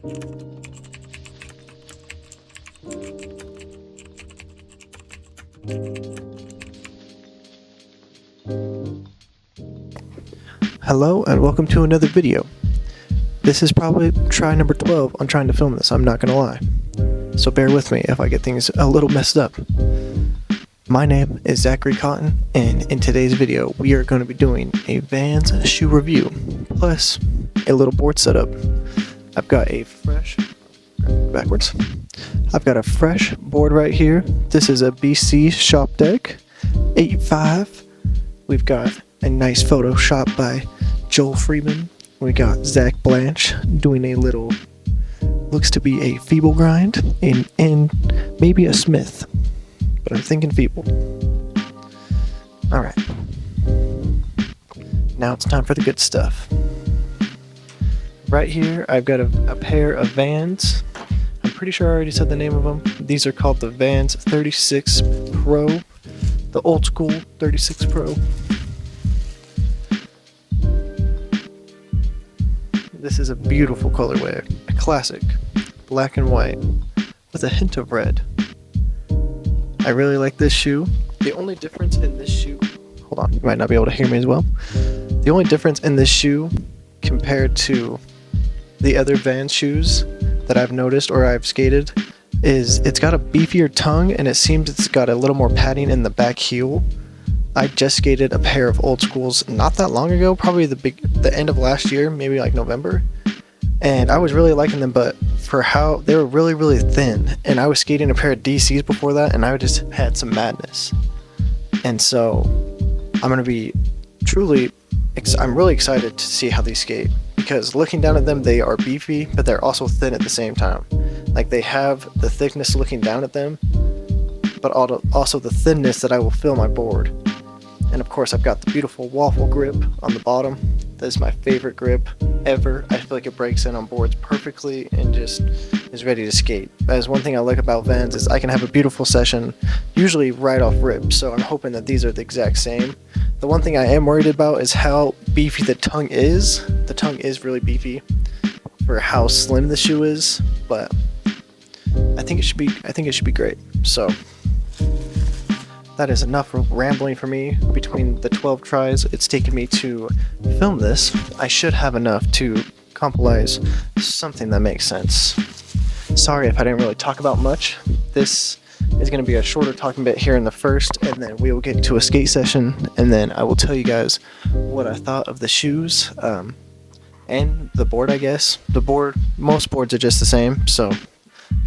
Hello and welcome to another video. This is probably try number 12 on trying to film this, I'm not gonna lie. So bear with me if I get things a little messed up. My name is Zachary Cotton, and in today's video we are going to be doing a Vans shoe review, plus a little board setup. I've got a fresh board right here. This is a BC Shop Deck 8.5. We've got a nice photo shot by Joel Freeman. We got Zach Blanche doing a little, looks to be a feeble grind, and maybe a Smith, but I'm thinking feeble. Alright, now it's time for the good stuff. Right here I've got a pair of Vans. I'm pretty sure I already said the name of them. These are called the Vans 36 Pro, the old school 36 Pro. This is a beautiful colorway, a classic, black and white, with a hint of red. I really like this shoe. The only difference in this shoe, hold on, you might not be able to hear me as well. The only difference in this shoe compared to the other Vans shoes that I've noticed or I've skated is it's got a beefier tongue, and it seems it's got a little more padding in the back heel. I just skated a pair of old schools not that long ago, probably the end of last year, maybe like November, and I was really liking them, but for how they were really thin, and I was skating a pair of DCs before that, and I just had some madness. And so I'm really excited to see how these skate, because looking down at them, they are beefy, but they're also thin at the same time. Like, they have the thickness looking down at them, but also the thinness that I will fill my board. And of course, I've got the beautiful waffle grip on the bottom. That is my favorite grip ever. I feel like it breaks in on boards perfectly and just is ready to skate. That is one thing I like about Vans, is I can have a beautiful session, usually right off rip, so I'm hoping that these are the exact same. The one thing I am worried about is how beefy the tongue is. The tongue is really beefy for how slim the shoe is, but I think it should be great. So that is enough rambling for me. Between the 12 tries it's taken me to film this, I should have enough to compilate something that makes sense. Sorry if I didn't really talk about much. This is going to be a shorter talking bit here in the first, and then we will get to a skate session, and then I will tell you guys what I thought of the shoes and the board. I guess most boards are just the same, so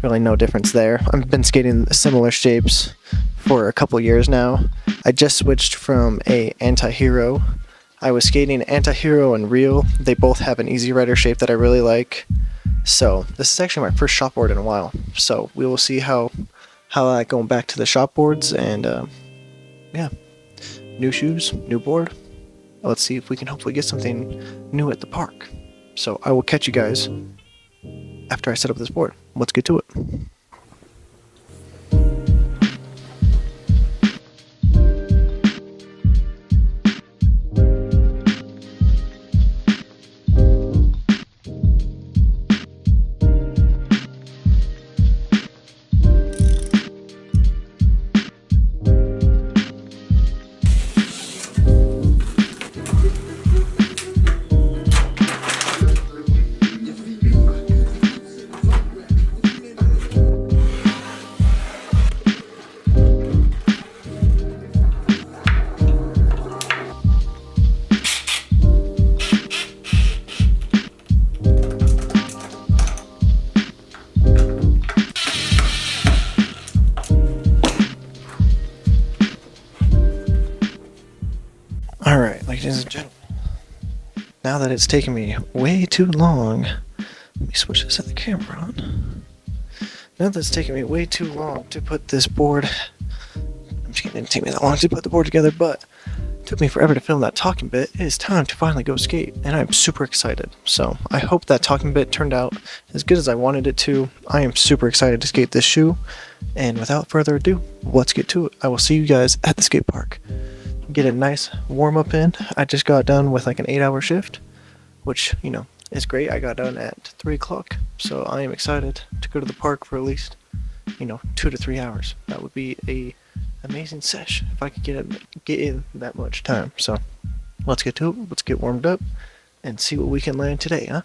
really no difference there. I've been skating similar shapes for a couple years now. I just switched from a anti-hero. I was skating anti-hero and real. They both have an easy rider shape that I really like. So this is actually my first shop board in a while. So we will see how I like going back to the shop boards, and yeah, new shoes, new board. Let's see if we can hopefully get something new at the park. So I will catch you guys after I set up this board. Let's get to it. Alright, ladies and gentlemen, now that it's taken me way too long, let me switch this other camera on. Now that it's taken me way too long to put this board, I'm just kidding, it didn't take me that long to put the board together, but it took me forever to film that talking bit. It is time to finally go skate, and I'm super excited. So I hope that talking bit turned out as good as I wanted it to. I am super excited to skate this shoe, and without further ado, let's get to it. I will see you guys at the skate park. Get a nice warm up in. I just got done with like an 8-hour shift, which, you know, is great. I got done at 3 o'clock, so I am excited to go to the park for at least, 2 to 3 hours. That would be a amazing sesh if I could get in that much time. So let's get to it. Let's get warmed up and see what we can land today, huh?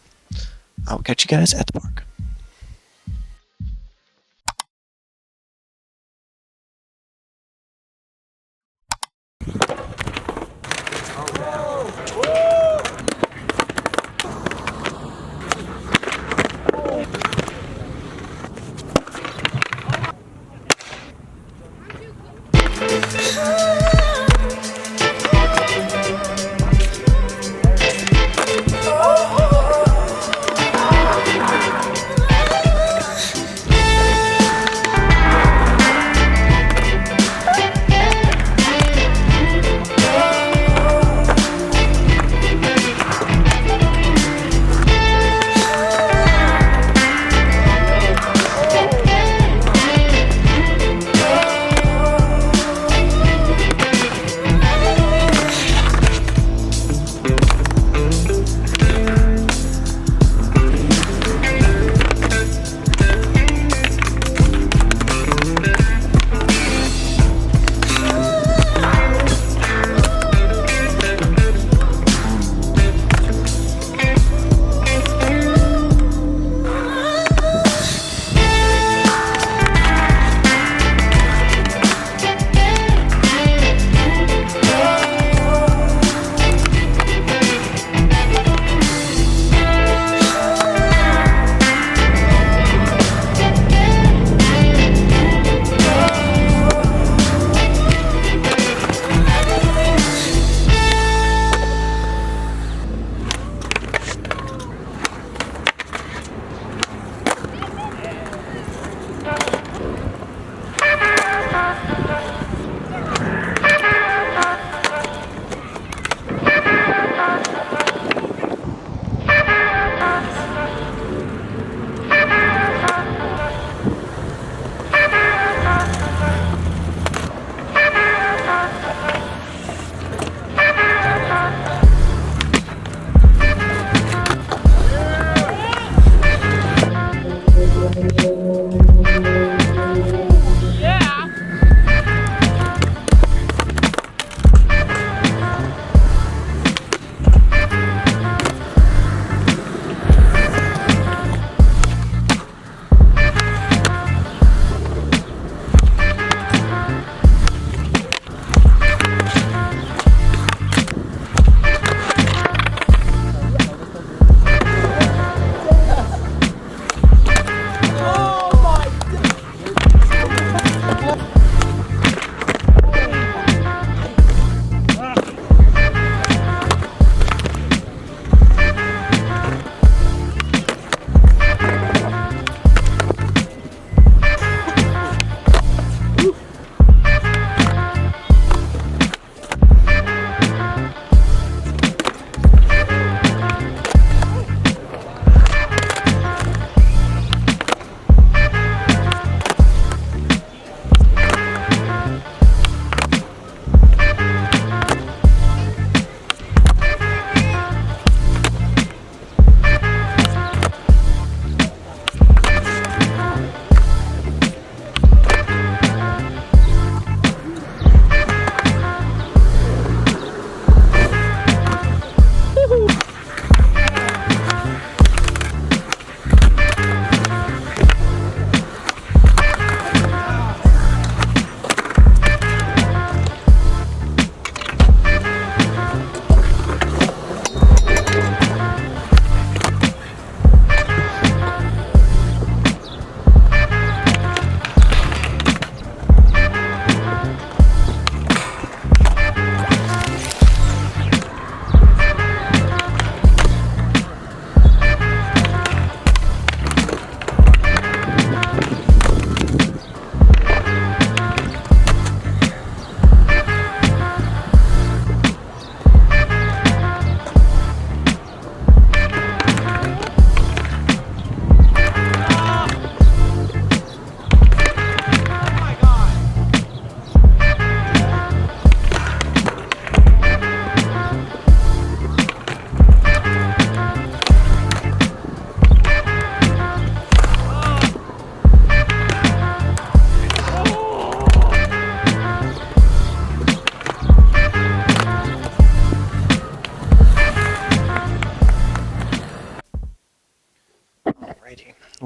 I'll catch you guys at the park.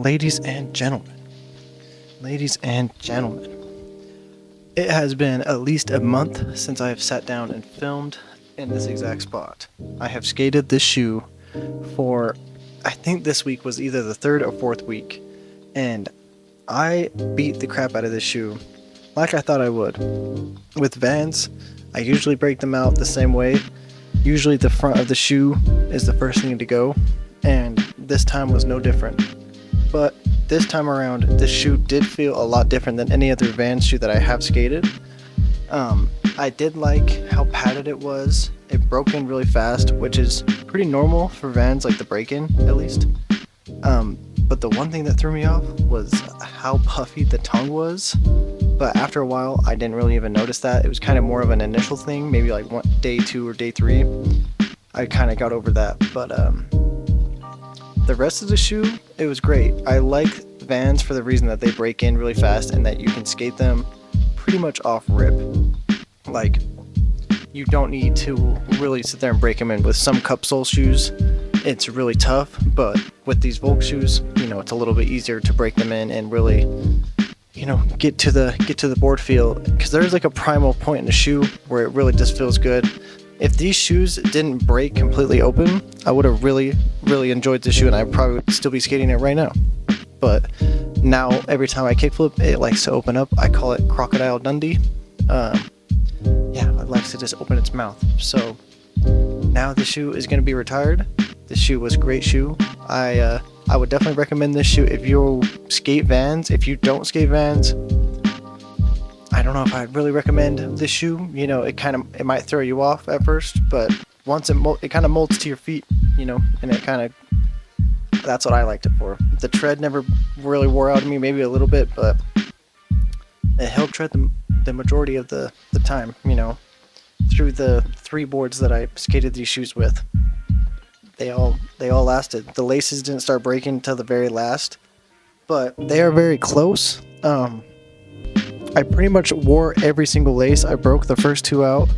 ladies and gentlemen, ladies and gentlemen, it has been at least a month since I have sat down and filmed in this exact spot. I have skated this shoe for, I think this week was either the third or fourth week, and I beat the crap out of this shoe like I thought I would. With Vans, I usually break them out the same way. Usually the front of the shoe is the first thing to go, and this time was no different. But this time around, this shoe did feel a lot different than any other Vans shoe that I have skated. I did like how padded it was. It broke in really fast, which is pretty normal for Vans, like the break-in at least. But the one thing that threw me off was how puffy the tongue was. But after a while, I didn't really even notice that. It was kind of more of an initial thing, maybe like day 2 or day 3. I kind of got over that. But the rest of the shoe, it was great. I like Vans for the reason that they break in really fast and that you can skate them pretty much off rip. Like, you don't need to really sit there and break them in. With some cup sole shoes, it's really tough, but with these Volk shoes, it's a little bit easier to break them in and really, get to the board feel, because there's like a primal point in the shoe where it really just feels good. If these shoes didn't break completely open, I would have really, really enjoyed the shoe, and I probably would still be skating it right now. But now every time I kickflip, it likes to open up. I call it Crocodile Dundee. It likes to just open its mouth. So now the shoe is going to be retired. This shoe was a great shoe. I would definitely recommend this shoe if you skate Vans. If you don't skate Vans, I don't know if I'd really recommend this shoe. It might throw you off at first, but once it kind of molds to your feet, and that's what I liked it for. The tread never really wore out of me, maybe a little bit, but it held tread the majority of the time, through the 3 boards that I skated these shoes with. They all lasted. The laces didn't start breaking until the very last, but they are very close. I pretty much wore every single lace. I broke the first 2 out,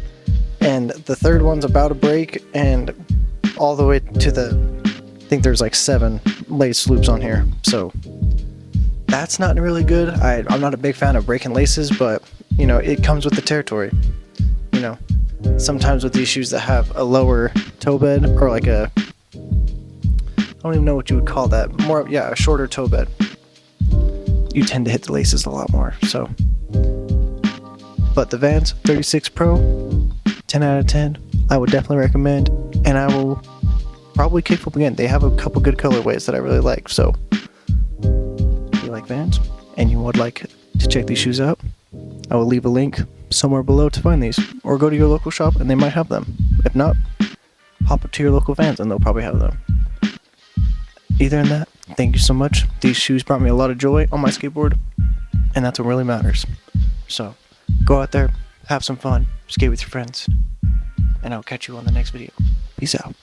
and the third one's about to break, and all the way to I think there's like 7 lace loops on here. So that's not really good. I'm not a big fan of breaking laces, but it comes with the territory. Sometimes with these shoes that have a lower toe bed, or like I don't even know what you would call that. A shorter toe bed. You tend to hit the laces a lot more. So, but the Vans 36 Pro, 10 out of 10. I would definitely recommend, and I will probably kickflip again. They have a couple good colorways that I really like. So, if you like Vans and you would like to check these shoes out, I will leave a link somewhere below to find these, or go to your local shop and they might have them. If not, pop up to your local Vans and they'll probably have them. Either in that, thank you so much. These shoes brought me a lot of joy on my skateboard, and that's what really matters. So go out there, have some fun, skate with your friends, and I'll catch you on the next video. Peace out.